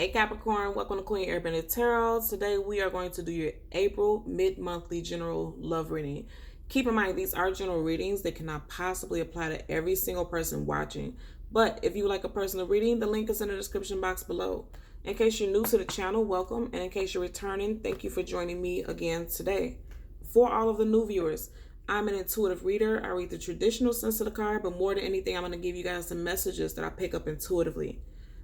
Hey Capricorn, welcome to Queen Airbender Tarot. Today we are going to do your April mid-monthly general love reading. Keep in mind these are general readings. They cannot possibly apply to every single person watching. But if you would like a personal reading, the link is in the description box below. In case you're new to the channel, welcome. And in case you're returning, thank you for joining me again today. For all of the new viewers, I'm an intuitive reader. I read the traditional sense of the card, but more than anything, I'm going to give you guys the messages that I pick up intuitively.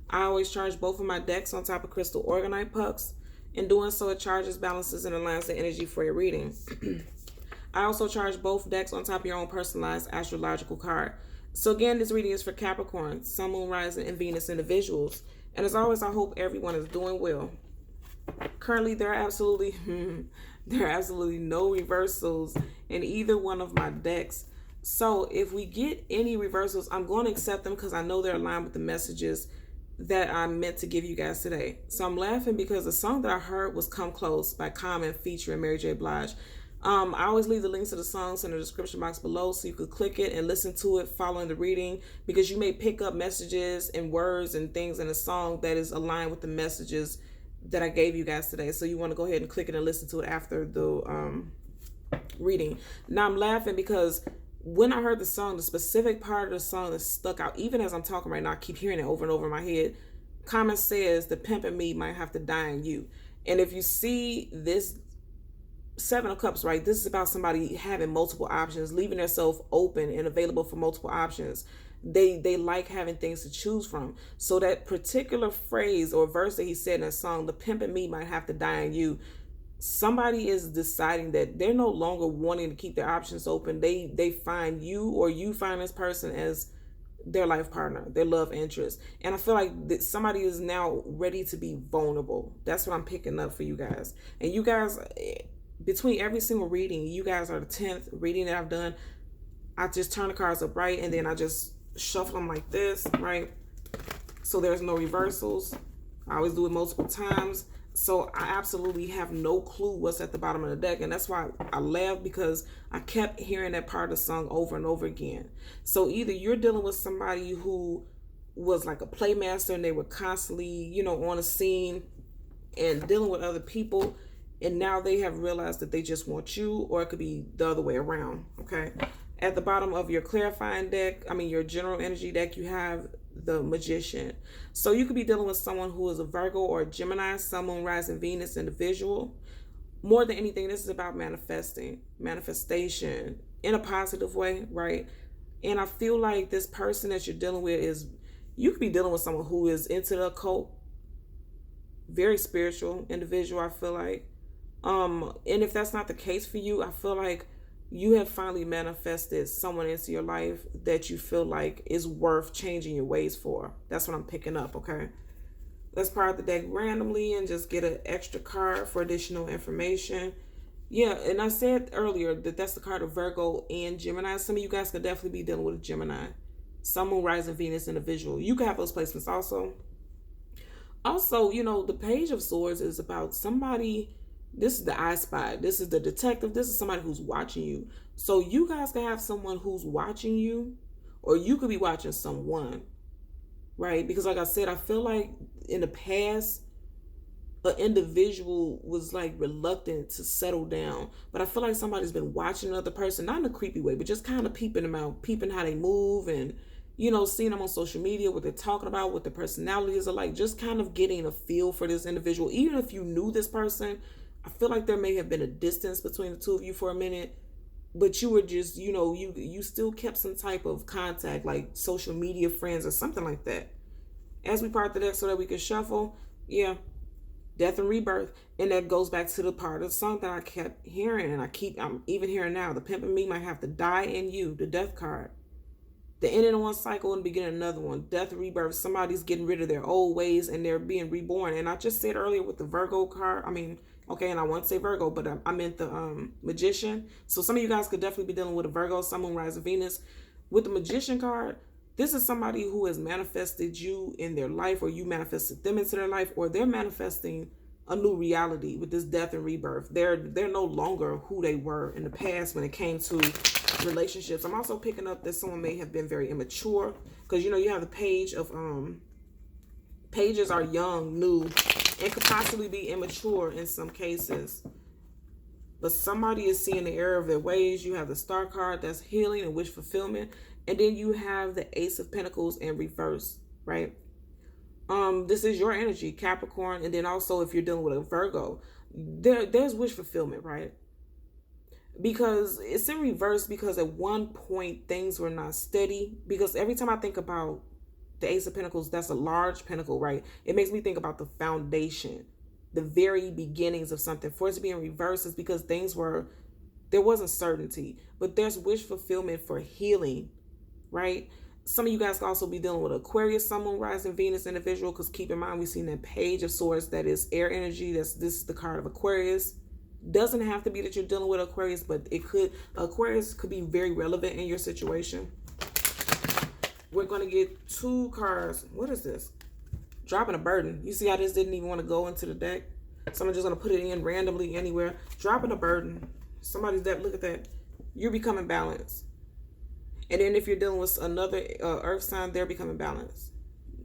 I always charge both of my decks on top of crystal organite pucks. In doing so, it charges, balances, and aligns the energy for your reading. I also charge both decks on top of your own personalized astrological card. So again, this reading is for Capricorn, Sun, Moon, Rising, and Venus individuals. And as always, I hope everyone is doing well. Currently, there are absolutely no reversals in either one of my decks. So if we get any reversals, I'm going to accept them because I know they're aligned with the messages that I meant to give you guys today. So I'm laughing because the song that I heard was Come Close by Common featuring Mary J. Blige. I always leave the links to the songs in the description box below so you could click it and listen to it following the reading, because you may pick up messages and words and things in a song that is aligned with the messages that I gave you guys today. So you want to go ahead and click it and listen to it after the reading. Now I'm laughing because when I heard the song, the specific part of the song that stuck out, even as I'm talking right now, I keep hearing it over and over in my head. Comment says, the pimp in me might have to die in you. And if you see this Seven of Cups, right, this is about somebody having multiple options, leaving themselves open and available for multiple options. They like having things to choose from. So that particular phrase or verse that he said in that song, the pimp in me might have to die in you, somebody is deciding that they're no longer wanting to keep their options open. They find you, or you find this person as their life partner, their love interest. And I feel like that somebody is now ready to be vulnerable. That's what I'm picking up for you guys. And you guys, between every single reading, you guys are the 10th reading that I've done. I just turn the cards up, right? And then I just shuffle them like this, right? So there's no reversals. I always do it multiple times. So I absolutely have no clue what's at the bottom of the deck. And that's why I laughed, because I kept hearing that part of the song over and over again. So either you're dealing with somebody who was like a playmaster and they were constantly, on a scene and dealing with other people, and now they have realized that they just want you, or it could be the other way around, okay? At the bottom of your clarifying deck, your general energy deck, you have the Magician. So you could be dealing with someone who is a Virgo or a Gemini, Sun, Moon, Rising, Venus individual. More than anything, this is about manifestation in a positive way, right? And I feel like this person that you're dealing with you could be dealing with someone who is into the occult, very spiritual individual, I feel like. And if that's not the case for you, I feel like you have finally manifested someone into your life that you feel like is worth changing your ways for. That's what I'm picking up, okay? Let's part the deck randomly and just get an extra card for additional information. Yeah, and I said earlier that that's the card of Virgo and Gemini. Some of you guys could definitely be dealing with a Gemini. Sun, Moon, Rising, Venus individual. You can have those placements also. Also, the Page of Swords is about somebody. This is the I Spy. This is the detective. This is somebody who's watching you. So you guys can have someone who's watching you, or you could be watching someone, right? Because like I said, I feel like in the past, an individual was like reluctant to settle down. But I feel like somebody's been watching another person, not in a creepy way, but just kind of peeping them out, peeping how they move, and, seeing them on social media, what they're talking about, what their personalities are like, just kind of getting a feel for this individual. Even if you knew this person, I feel like there may have been a distance between the two of you for a minute, but you were just, you still kept some type of contact, like social media friends or something like that. As we part the deck so that we can shuffle, yeah, death and rebirth. And that goes back to the part of the song that I kept hearing, and I'm even hearing now. The pimp in me might have to die in you, the death card. The ending of one cycle and beginning another one. Death, rebirth. Somebody's getting rid of their old ways and they're being reborn. And I just said earlier with the Virgo card, okay, and I want to say Virgo, but I meant the Magician. So some of you guys could definitely be dealing with a Virgo, Sun, Moon, Rising, Venus. With the Magician card, this is somebody who has manifested you in their life, or you manifested them into their life, or they're manifesting a new reality with this death and rebirth. They're no longer who they were in the past when it came to relationships. I'm also picking up that someone may have been very immature, because you have the Pages are young, new, and could possibly be immature in some cases. But somebody is seeing the error of their ways. You have the Star card, that's healing and wish fulfillment. And then you have the Ace of Pentacles in reverse, right? This is your energy, Capricorn. And then also if you're dealing with a Virgo, there's wish fulfillment, right? Because it's in reverse, because at one point things were not steady. Because every time I think about the Ace of Pentacles, that's a large pentacle, right? It makes me think about the foundation, the very beginnings of something. For it to be in reverse is because there wasn't certainty. But there's wish fulfillment for healing, right? Some of you guys can also be dealing with Aquarius, Sun, Moon, Rising, Venus individual, because keep in mind, we've seen that Page of Swords, that is air energy. This is the card of Aquarius. Doesn't have to be that you're dealing with Aquarius, but Aquarius could be very relevant in your situation. We're going to get 2 cards. What is this? Dropping a burden. You see how this didn't even want to go into the deck? Someone's just going to put it in randomly anywhere. Dropping a burden. Somebody's that, look at that. You're becoming balanced. And then if you're dealing with another earth sign, they're becoming balanced.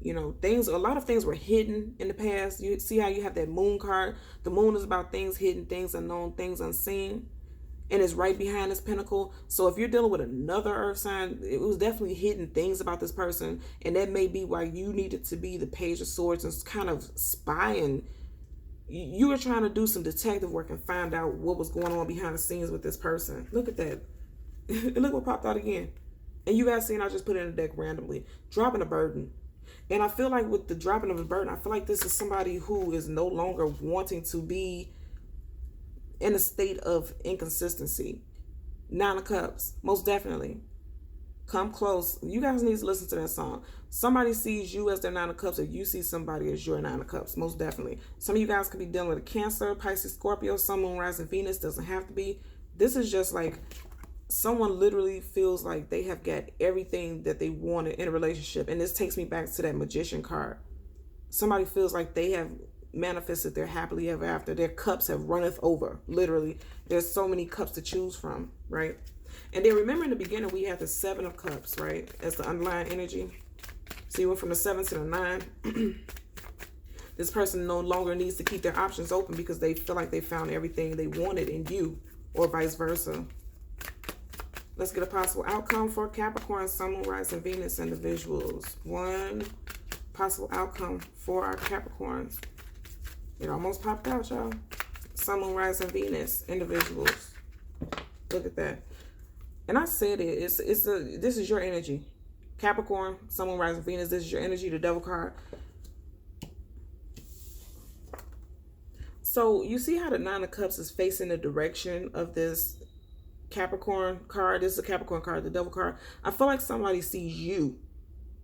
You know, a lot of things were hidden in the past. You see how you have that moon card. The moon is about things hidden, things unknown, things unseen. And it's right behind this pentacle. So if you're dealing with another earth sign, it was definitely hidden things about this person. And that may be why you needed to be the Page of Swords and kind of spying. You were trying to do some detective work and find out what was going on behind the scenes with this person. Look at that. Look what popped out again. And you guys seen I just put it in the deck randomly. Dropping a burden. And I feel like with the dropping of a burden, I feel like this is somebody who is no longer wanting to be in a state of inconsistency. 9 of Cups, most definitely. Come close. You guys need to listen to that song. Somebody sees you as their 9 of Cups, or you see somebody as your 9 of Cups, most definitely. Some of you guys could be dealing with a Cancer, Pisces, Scorpio, Sun, Moon, Rising, Venus. Doesn't have to be. This is just like someone literally feels like they have got everything that they wanted in a relationship. And this takes me back to that Magician card. Somebody feels like they have manifested their happily ever after. Their cups have runneth over. Literally, there's so many cups to choose from, right? And then remember in the beginning, we had the 7 of Cups, right? As the underlying energy. So you went from the 7 to the 9. This person no longer needs to keep their options open because they feel like they found everything they wanted in you, or vice versa. Let's get a possible outcome for Capricorn, Sun, Moon, Rising, Venus individuals. One possible outcome for our Capricorns. It almost popped out, y'all. Sun, Moon, Rising, Venus individuals. Look at that. And I said it. This is your energy. Capricorn, Sun, Moon, Rising, Venus. This is your energy. The Devil card. So you see how the 9 of Cups is facing the direction of this Capricorn card. This is a Capricorn card, the Devil card. I feel like somebody sees you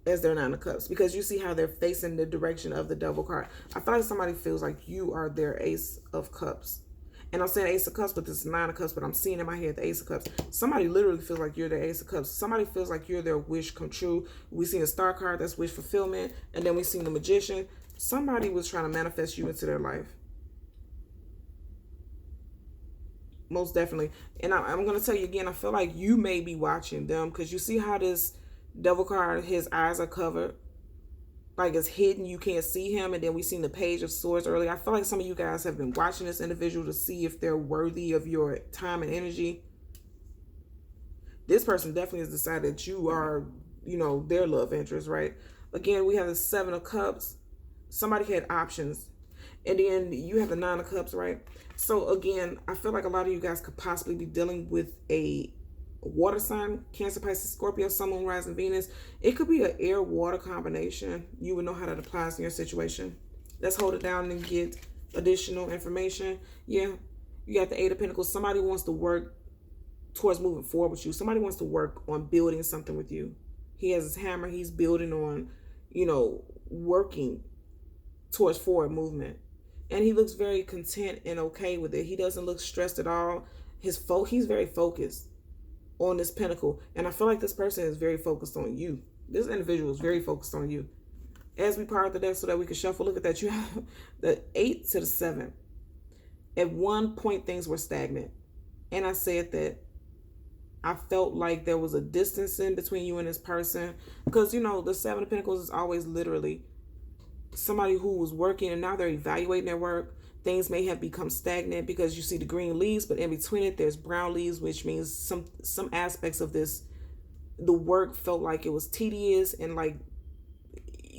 as their 9 of Cups, because you see how they're facing the direction of the Devil card. I feel like somebody feels like you are their Ace of Cups. And I'm saying Ace of Cups, but this is 9 of Cups, but I'm seeing in my head the Ace of Cups. Somebody literally feels like you're their Ace of Cups. Somebody feels like you're their wish come true. We seen a Star card, that's wish fulfillment. And then we seen the Magician. Somebody was trying to manifest you into their life. Most definitely. And I'm going to tell you again, I feel like you may be watching them, because you see how this Devil card, his eyes are covered. Like it's hidden. You can't see him. And then we seen the Page of Swords earlier. I feel like some of you guys have been watching this individual to see if they're worthy of your time and energy. This person definitely has decided that you are, you know, their love interest, right? Again, we have the 7 of Cups. Somebody had options. And then you have the 9 of Cups, right? So again, I feel like a lot of you guys could possibly be dealing with a water sign, Cancer, Pisces, Scorpio, Sun, Moon, Rising, Venus. It could be an air-water combination. You would know how that applies in your situation. Let's hold it down and get additional information. Yeah, you got the 8 of Pentacles. Somebody wants to work towards moving forward with you. Somebody wants to work on building something with you. He has his hammer. He's building on, you know, working towards forward movement. And he looks very content and okay with it. He doesn't look stressed at all. He's very focused on this pentacle. And I feel like this person is very focused on you. This individual is very focused on you. As we part the deck so that we can shuffle, look at that. You have the 8 to the 7. At one point, things were stagnant. And I said that I felt like there was a distance in between you and this person. Because, you know, the 7 of Pentacles is always literally somebody who was working and now they're evaluating their work. Things may have become stagnant because you see the green leaves, but in between it there's brown leaves, which means some aspects of this, the work felt like it was tedious and like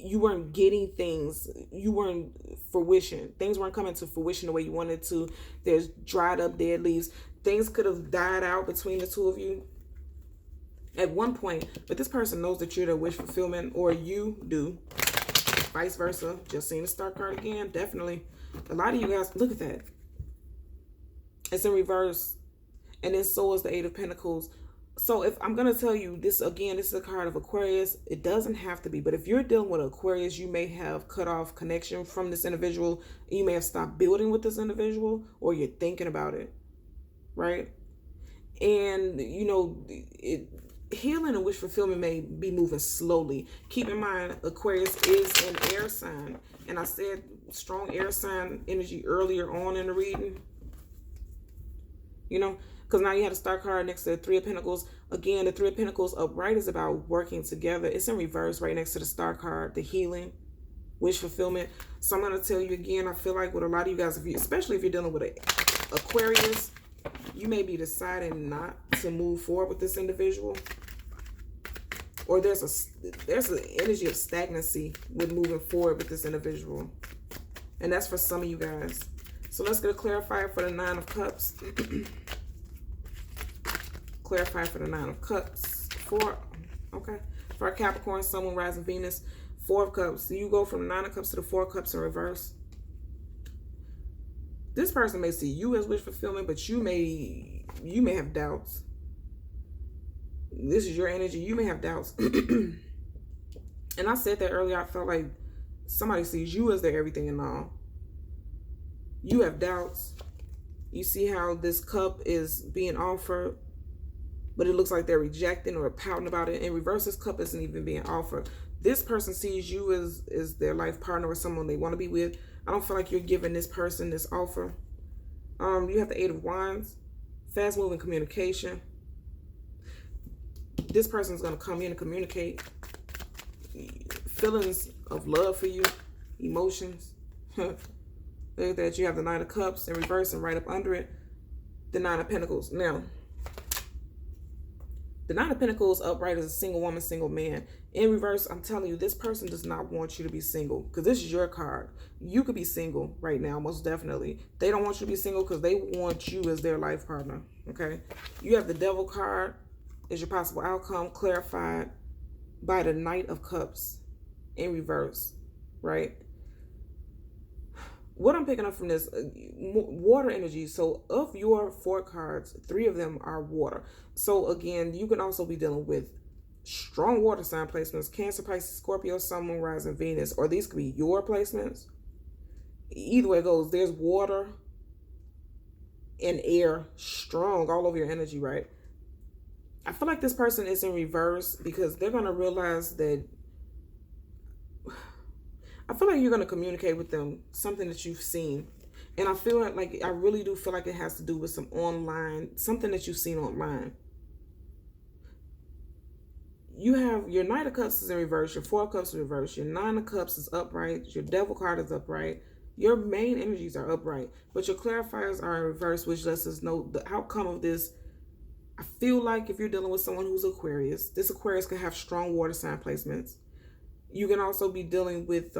you weren't getting things, you weren't fruition, things weren't coming to fruition the way you wanted to. There's dried up dead leaves. Things could have died out between the two of you at one point, but this person knows that you're their wish fulfillment, or you do, vice versa. Just seeing the star card again. Definitely a lot of you guys, look at that, it's in reverse, and then so is the Eight of Pentacles. So if I'm going to tell you this again, this is a card of Aquarius. It doesn't have to be, but if you're dealing with Aquarius, you may have cut off connection from this individual. You may have stopped building with this individual, or you're thinking about it, right? And you know, healing and wish fulfillment may be moving slowly. Keep in mind, Aquarius is an air sign, and I said strong air sign energy earlier on in the reading, you know, because now you had a star card next to the Three of Pentacles. Again, the Three of Pentacles upright is about working together. It's in reverse right next to the star card, the healing, wish fulfillment. So I'm going to tell you again, I feel like with a lot of you guys, especially if you're dealing with an Aquarius, you may be deciding not to move forward with this individual. Or there's an energy of stagnancy with moving forward with this individual. And that's for some of you guys. So let's get a clarifier for the Nine of Cups. Clarify for the Nine of Cups. Okay. For our Capricorn, Sun, Moon, Rising, Venus, Four of Cups. So you go from the Nine of Cups to the Four of Cups in reverse. This person may see you as wish fulfillment, but you may have doubts. This is your energy. You may have doubts. And I said that earlier. I felt like somebody sees you as their everything and all. You have doubts. You see how this cup is being offered, but it looks like they're rejecting or pouting about it. In reverse, this cup isn't even being offered. This person sees you as their life partner or someone they want to be with. I don't feel like you're giving this person this offer. You have the Eight of Wands, fast moving communication. This person's going to come in and communicate feelings of love for you, emotions. Look at that. You have the Nine of Cups in reverse, and right up under it, the Nine of Pentacles. Now, the Nine of Pentacles upright is a single woman, single man. In reverse, I'm telling you, this person does not want you to be single, because this is your card. You could be single right now, most definitely. They don't want you to be single because they want you as their life partner, okay? You have the Devil card as your possible outcome, clarified by the Knight of Cups in reverse, right? What I'm picking up from this, water energy. So of your 4 cards, 3 of them are water. So again, you can also be dealing with strong water sign placements, Cancer, Pisces, Scorpio, Sun, Moon, Rising, Venus, or these could be your placements. Either way it goes, there's water and air strong all over your energy, right? I feel like this person is in reverse because they're going to realize that, I feel like you're going to communicate with them something that you've seen. And I feel like, I really do feel like it has to do with some online, something that you've seen online. You have your Knight of Cups is in reverse, your Four of Cups is in reverse, your Nine of Cups is upright, your Devil card is upright, your main energies are upright, but your clarifiers are in reverse, which lets us know the outcome of this. I feel like if you're dealing with someone who's Aquarius, this Aquarius can have strong water sign placements. You can also be dealing with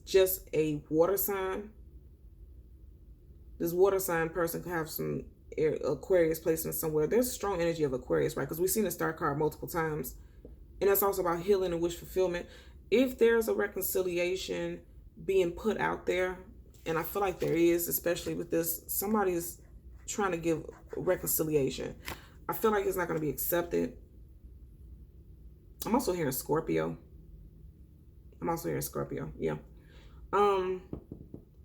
just a water sign. This water sign person could have some Aquarius placement somewhere. There's strong energy of Aquarius, right? Because we've seen the star card multiple times. And that's also about healing and wish fulfillment. If there's a reconciliation being put out there, and I feel like there is, especially with this, somebody's trying to give reconciliation. I feel like it's not going to be accepted. I'm also hearing Scorpio. Yeah.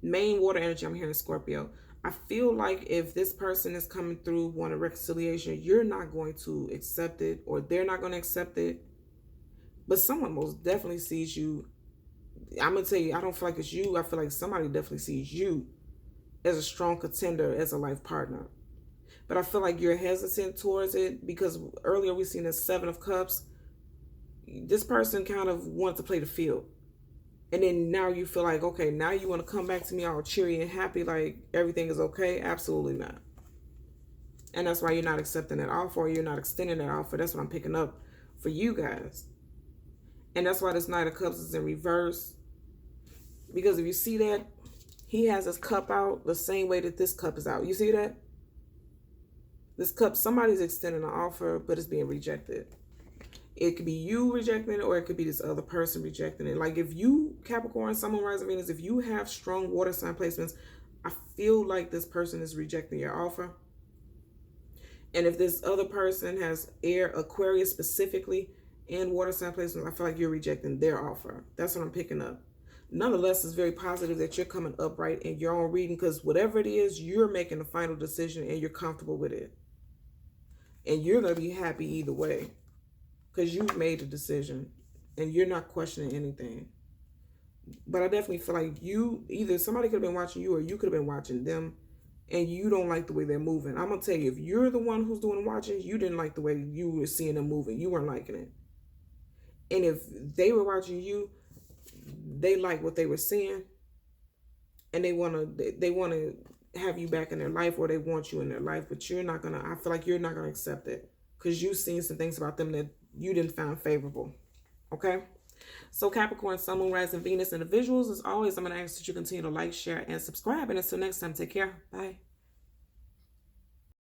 Main water energy, I'm hearing Scorpio. I feel like if this person is coming through wanting reconciliation, you're not going to accept it, or they're not going to accept it. But someone most definitely sees you. I'm going to tell you, I don't feel like it's you. I feel like somebody definitely sees you as a strong contender, as a life partner. But I feel like you're hesitant towards it because earlier we seen the Seven of Cups. This person kind of wanted to play the field. And then now you feel like, okay, now you want to come back to me all cheery and happy, like everything is okay. Absolutely not. And that's why you're not accepting that offer, or you're not extending that offer. That's what I'm picking up for you guys. And that's why this Knight of Cups is in reverse. Because if you see that, he has his cup out the same way that this cup is out. You see that? This cup, somebody's extending an offer, but it's being rejected. It could be you rejecting it, or it could be this other person rejecting it. Like if you, Capricorn, Sun, Moon, Rising, Venus, if you have strong water sign placements, I feel like this person is rejecting your offer. And if this other person has air, Aquarius specifically, and water sign placements, I feel like you're rejecting their offer. That's what I'm picking up. Nonetheless, it's very positive that you're coming upright in your own reading, because whatever it is, you're making the final decision and you're comfortable with it. And you're going to be happy either way, because you've made a decision and you're not questioning anything. But I definitely feel like you, either somebody could have been watching you or you could have been watching them, and you don't like the way they're moving. I'm going to tell you, if you're the one who's doing the watching, you didn't like the way you were seeing them moving. You weren't liking it. And if they were watching you, they like what they were seeing, and they want to have you back in their life, or they want you in their life, but you're not going to, I feel like you're not going to accept it, because you've seen some things about them that you didn't find favorable. Okay? So Capricorn, Sun, Moon, Rising, Venus individuals, as always, I'm going to ask that you continue to like, share, and subscribe. And until next time, take care. Bye.